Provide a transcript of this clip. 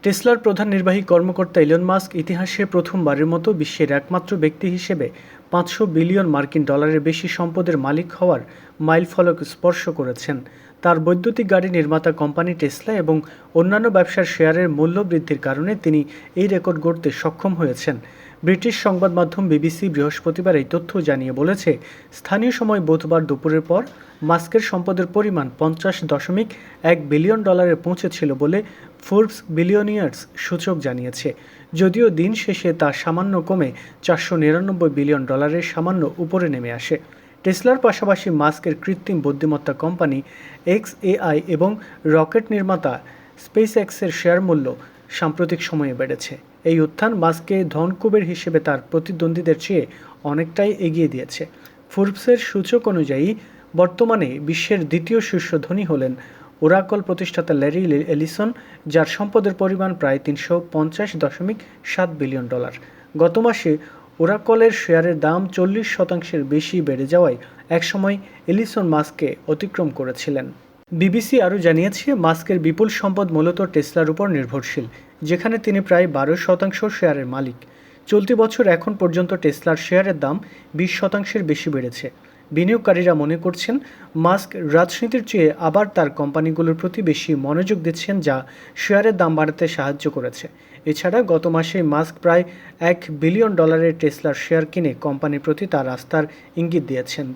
টেসলার প্রধান নির্বাহী কর্মকর্তা ইলন মাস্ক ইতিহাসে প্রথমবারের মতো বিশ্বের একমাত্র ব্যক্তি হিসেবে ৫০০ বিলিয়ন মার্কিন ডলারের বেশি সম্পদের মালিক হওয়ার মাইলফলক স্পর্শ করেছেন। তার বৈদ্যুতিক গাড়ি নির্মাতা কোম্পানি টেসলা এবং অন্যান্য ব্যবসার শেয়ারের মূল্য বৃদ্ধির কারণে তিনি এই রেকর্ড গড়তে সক্ষম হয়েছেন। ব্রিটিশ সংবাদ মাধ্যম বিবিসি বৃহস্পতিবার এই তথ্য জানিয়ে বলেছে, স্থানীয় সময় বুধবার দুপুরের পর মাস্কের সম্পদের পরিমাণ ৫০.১ বিলিয়ন ডলারে পৌঁছেছিল বলে ফোর্বস বিলিয়নিয়ার্স সূচক জানিয়েছে। যদিও দিন শেষে তা সামান্য কমে ৪৯৯ বিলিয়ন ডলারের সামান্য উপরে নেমে আসে। টেসলার পাশাপাশি মাস্কের কৃত্রিম বুদ্ধিমত্তা কোম্পানি XAI এবং রকেট নির্মাতা স্পেসএক্সের শেয়ার মূল্য সাম্প্রতিক সময়ে বেড়েছে। এই উত্থান মাস্ককে ধনকুবের হিসেবে তার প্রতিদ্বন্দ্বীদের চেয়ে অনেকটাই এগিয়ে দিয়েছে। ফোর্বসের সূচক অনুযায়ী বর্তমানে বিশ্বের দ্বিতীয় শীর্ষ ধনী হলেন ওরাকল প্রতিষ্ঠাতা ল্যারি এলিসন, যার সম্পদের পরিমাণ প্রায় ৩৫০.৭ বিলিয়ন ডলার। গত মাসে ওরাকলের শেয়ারের দাম ৪০% বেশি বেড়ে যাওয়ায় একসময় এলিসন মাস্ককে অতিক্রম করেছিলেন। বিবিসি আরও জানিয়েছে, মাস্কের বিপুল সম্পদ মূলত টেসলার উপর নির্ভরশীল, যেখানে তিনি প্রায় ১২% শেয়ারের মালিক। চলতি বছর এখন পর্যন্ত টেসলার শেয়ারের দাম ২০% বেশি বেড়েছে। বিনিয়োগকারীরা মনে করছেন, মাস্ক রাজনীতির চেয়ে আবার তার কোম্পানিগুলোর প্রতি বেশি মনোযোগ দিচ্ছেন, যা শেয়ারের দাম বাড়াতে সাহায্য করেছে। এছাড়া গত মাসে মাস্ক প্রায় $১ বিলিয়ন টেসলার শেয়ার কিনে কোম্পানির প্রতি তার আস্থার ইঙ্গিত দিয়েছেন।